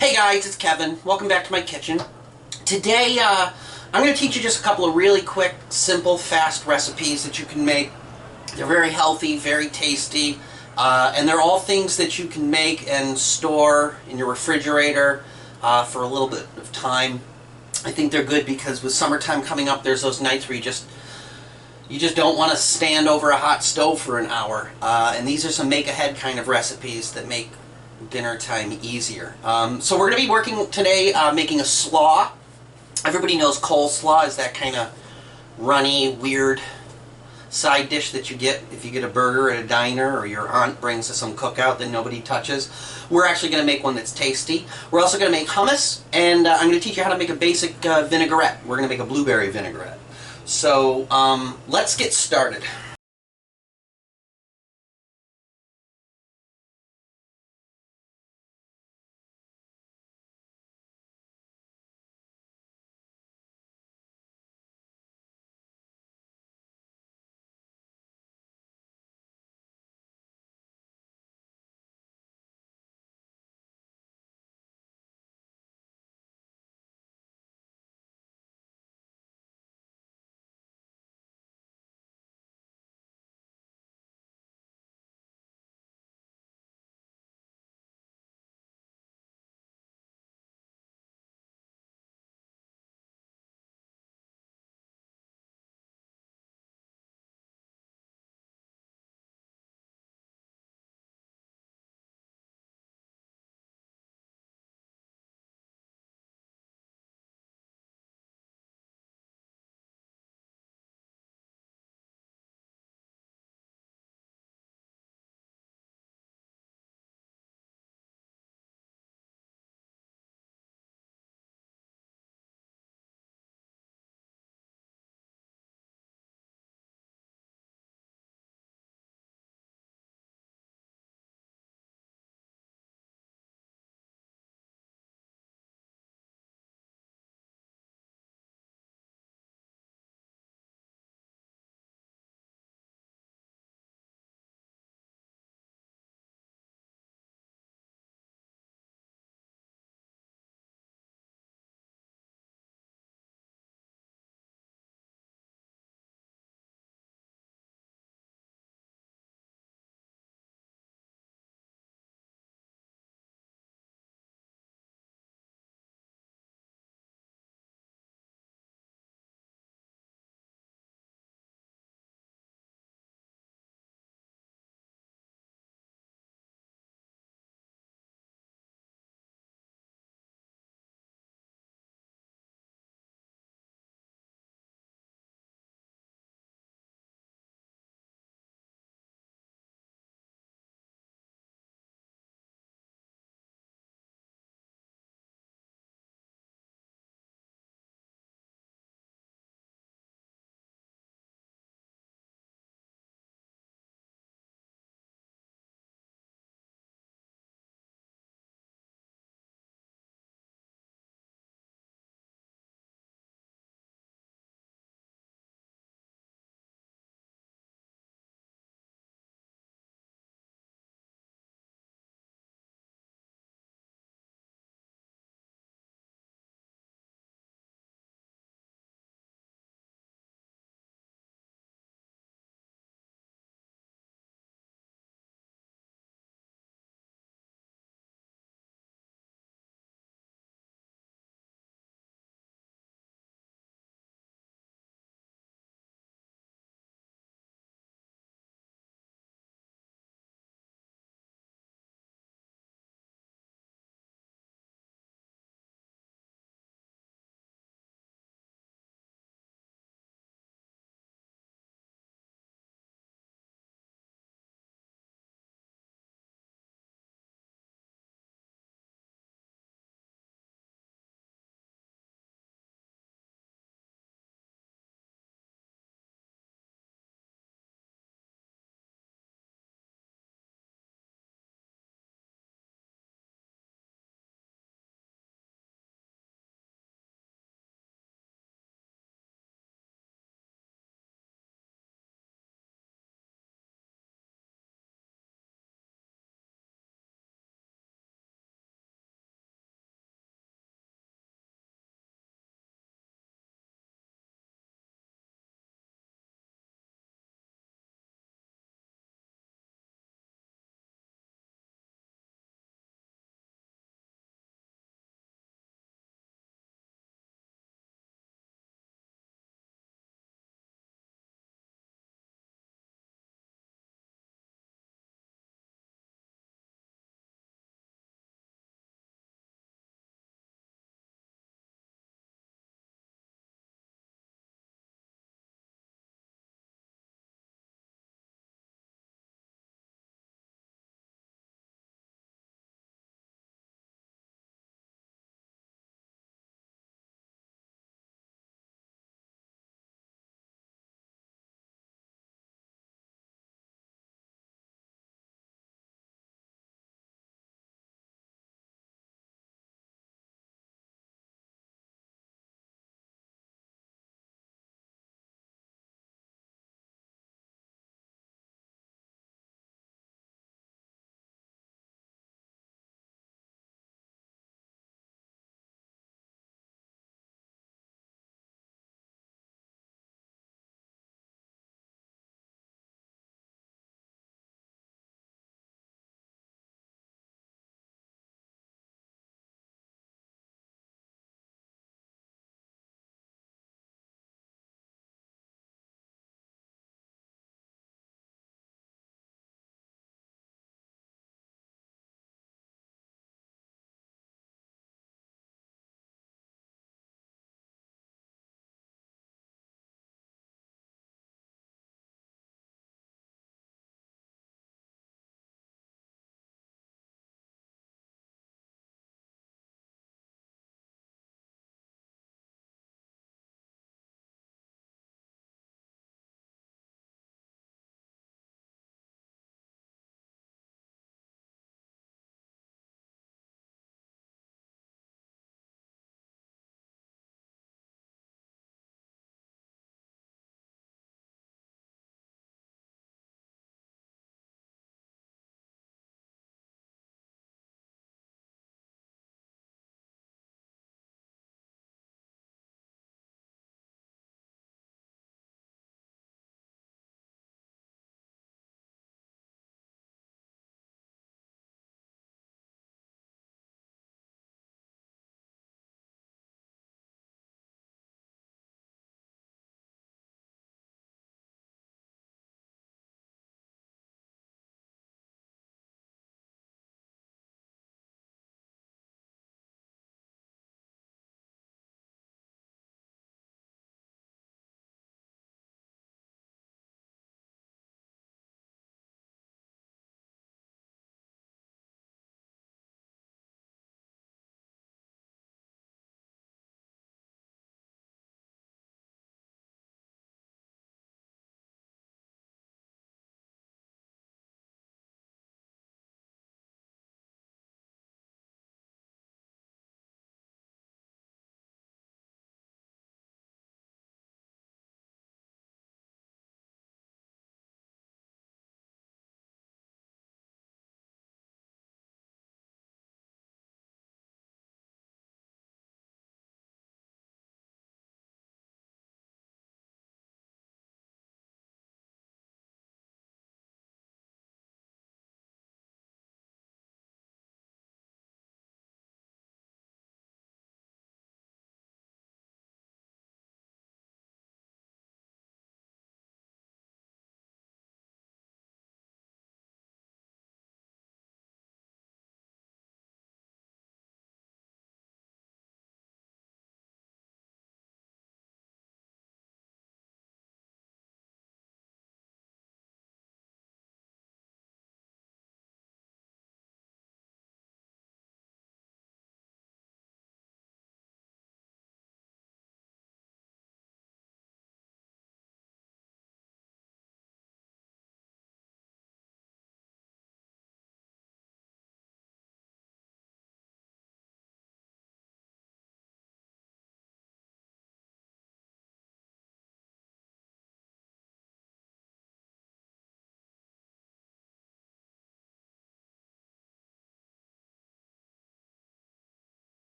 Hey guys, it's Kevin. Welcome back to my kitchen. Today, I'm going to teach you just a couple of really quick, simple, fast recipes that you can make. They're very healthy, very tasty, and they're all things that you can make and store in your refrigerator for a little bit of time. I think they're good because with summertime coming up, there's those nights where you just don't want to stand over a hot stove for an hour. And these are some make-ahead kind of recipes that make dinner time easier. So we're going to be working today making a slaw. Everybody knows coleslaw is that kind of runny, weird side dish that you get if you get a burger at a diner or your aunt brings some cookout that nobody touches. We're actually going to make one that's tasty. We're also going to make hummus, and I'm going to teach you how to make a basic vinaigrette. We're going to make a blueberry vinaigrette. So let's get started.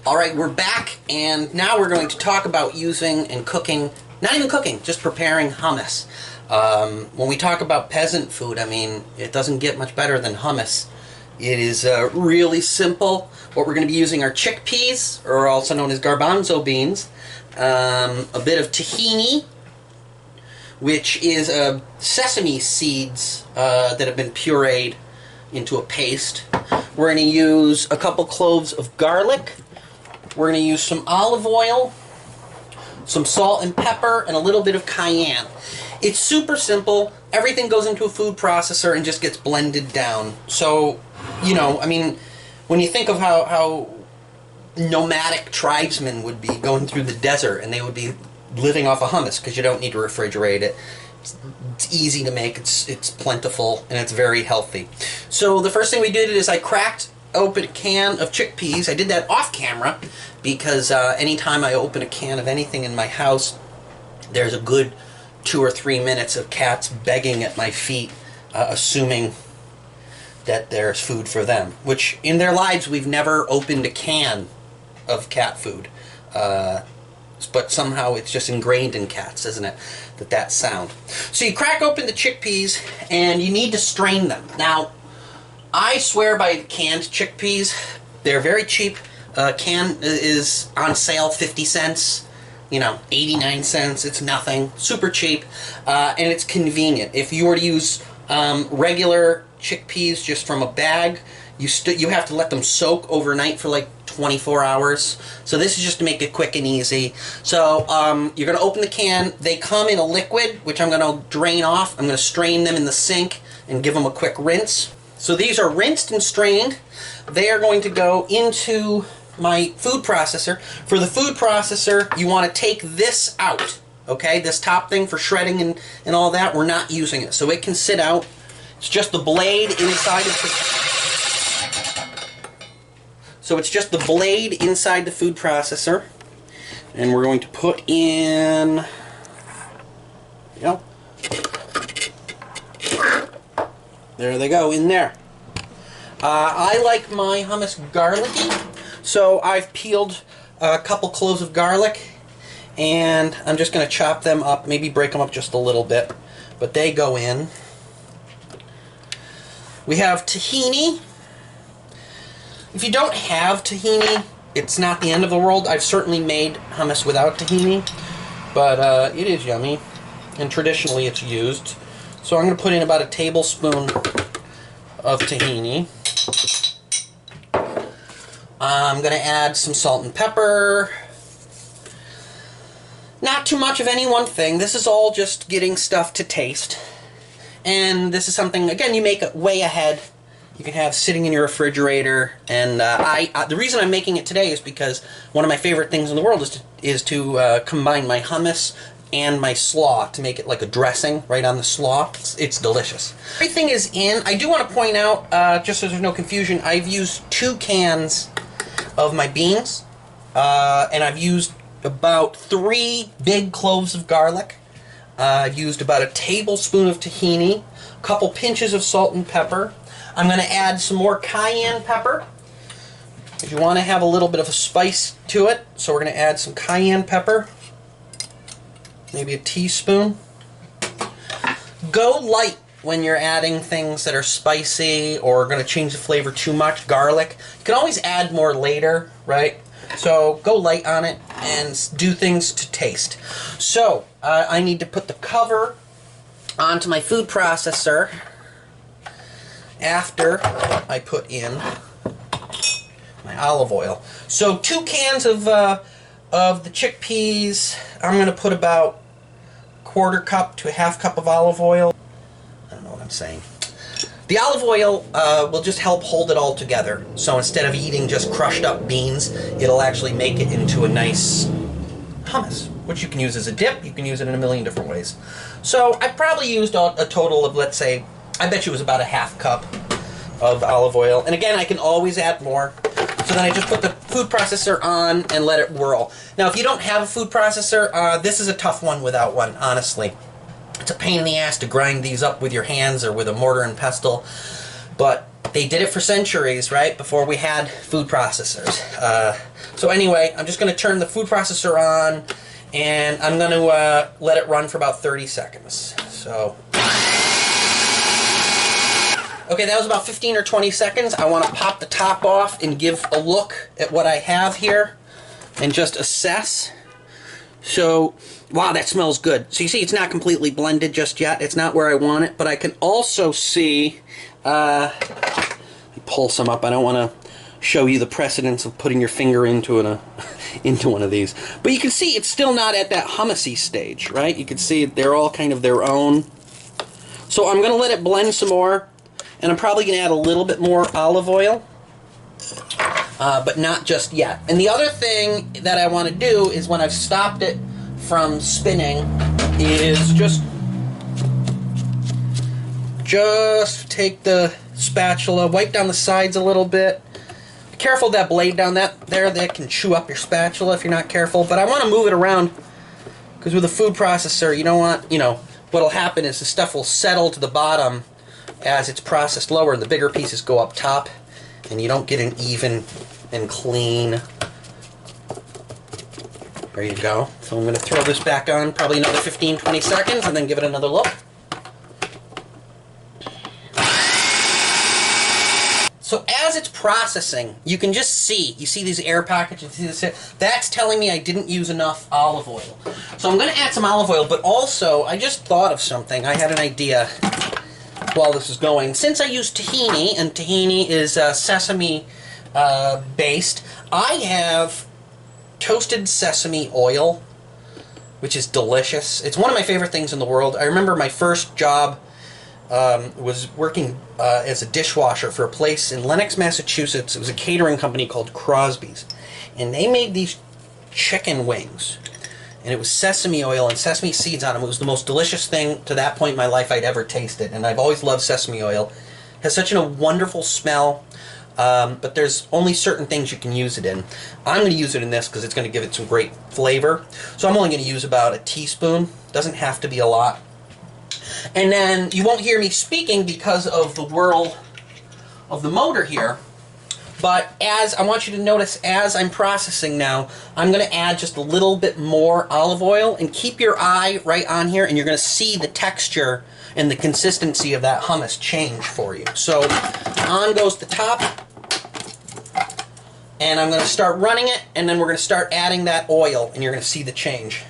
Alright, we're back, and now we're going to talk about using and cooking, not even cooking, just preparing hummus. When we talk about peasant food, I mean, it doesn't get much better than hummus. It is really simple. What we're going to be using are chickpeas, or also known as garbanzo beans, a bit of tahini, which is sesame seeds that have been pureed into a paste. We're going to use a couple cloves of garlic. We're going to use some olive oil, some salt and pepper, and a little bit of cayenne. It's super simple. Everything goes into a food processor and just gets blended down. So, you know, I mean, when you think of how nomadic tribesmen would be going through the desert and they would be living off of hummus because you don't need to refrigerate it. It's easy to make, it's plentiful, and it's very healthy. So the first thing we did is I cracked open a can of chickpeas. I did that off camera because anytime I open a can of anything in my house, there's a good 2 or 3 minutes of cats begging at my feet, assuming that there's food for them, which in their lives we've never opened a can of cat food. But somehow it's just ingrained in cats, isn't it? That sound. So you crack open the chickpeas and you need to strain them. Now, I swear by canned chickpeas. They're very cheap. Can is on sale 50 cents, you know, 89 cents. It's nothing. Super cheap. And it's convenient. If you were to use regular chickpeas just from a bag, you have to let them soak overnight for like 24 hours. So this is just to make it quick and easy. So you're going to open the can. They come in a liquid, which I'm going to drain off. I'm going to strain them in the sink and give them a quick rinse. So these are rinsed and strained. They are going to go into my food processor. For the food processor, you want to take this out. Okay, this top thing for shredding and all that, we're not using it. So it can sit out. It's just the blade inside of the... So it's just the blade inside the food processor, and we're going to put in, you know, there they go, in there. I like my hummus garlicky, so I've peeled a couple cloves of garlic, and I'm just going to chop them up, maybe break them up just a little bit, but they go in. We have tahini. If you don't have tahini, it's not the end of the world. I've certainly made hummus without tahini, but it is yummy, and traditionally it's used. So I'm going to put in about a tablespoon of tahini. I'm going to add some salt and pepper. Not too much of any one thing. This is all just getting stuff to taste. And this is something, again, you make it way ahead. You can have sitting in your refrigerator, and the reason I'm making it today is because one of my favorite things in the world is to combine my hummus and my slaw to make it like a dressing right on the slaw. It's delicious. Everything is in. I do want to point out, just so there's no confusion, I've used 2 cans of my beans, and I've used about 3 big cloves of garlic. I've used about a tablespoon of tahini, a couple pinches of salt and pepper. I'm going to add some more cayenne pepper. If you want to have a little bit of a spice to it, so we're going to add some cayenne pepper, maybe a teaspoon. Go light when you're adding things that are spicy or going to change the flavor too much. Garlic, you can always add more later, right? So go light on it and do things to taste. So I need to put the cover onto my food processor after I put in my olive oil. So 2 cans of the chickpeas. I'm going to put about 1/4 cup to a 1/2 cup of olive oil. I don't know what I'm saying. The olive oil will just help hold it all together. So instead of eating just crushed up beans, it'll actually make it into a nice hummus, which you can use as a dip. You can use it in a million different ways. So I probably used a total of, let's say, I bet you it was about a 1/2 cup of olive oil. And again, I can always add more. So then I just put the food processor on and let it whirl. Now, if you don't have a food processor, this is a tough one without one, honestly. It's a pain in the ass to grind these up with your hands or with a mortar and pestle. But They did it for centuries, right? Before we had food processors. So anyway, I'm just going to turn the food processor on, and I'm going to let it run for about 30 seconds. So, okay, that was about 15 or 20 seconds. I want to pop the top off and give a look at what I have here and just assess. So, wow, that smells good. So you see, it's not completely blended just yet. It's not where I want it, but I can also see, let me pull some up. I don't want to show you the precedence of putting your finger into into one of these. But you can see it's still not at that hummusy stage, right? You can see they're all kind of their own. So I'm going to let it blend some more, and I'm probably going to add a little bit more olive oil. But not just yet. And the other thing that I want to do is, when I've stopped it from spinning, is just take the spatula, wipe down the sides a little bit. Be careful of that blade down there that can chew up your spatula if you're not careful. But I want to move it around, because with a food processor, you don't want, what'll happen is the stuff will settle to the bottom as it's processed lower, and the bigger pieces go up top, and you don't get an even and clean. There you go. So I'm going to throw this back on probably another 15-20 seconds and then give it another look. So as it's processing, you can just see, you see these air pockets, you see this here? That's telling me I didn't use enough olive oil. So I'm going to add some olive oil, but also I just thought of something. I had an idea while this is going. Since I use tahini, and tahini is sesame based, I have toasted sesame oil, which is delicious. It's one of my favorite things in the world. I remember my first job was working as a dishwasher for a place in Lenox, Massachusetts. It was a catering company called Crosby's, and they made these chicken wings, and it was sesame oil and sesame seeds on them. It was the most delicious thing to that point in my life I'd ever tasted, and I've always loved sesame oil. It has such a wonderful smell. But there's only certain things you can use it in. I'm going to use it in this because it's going to give it some great flavor. So I'm only going to use about a teaspoon. Doesn't have to be a lot. And then you won't hear me speaking because of the whirl of the motor here. But I want you to notice, as I'm processing now, I'm going to add just a little bit more olive oil, and keep your eye right on here, and you're going to see the texture and the consistency of that hummus change for you. So on goes the top, and I'm going to start running it, and then we're going to start adding that oil, and you're going to see the change.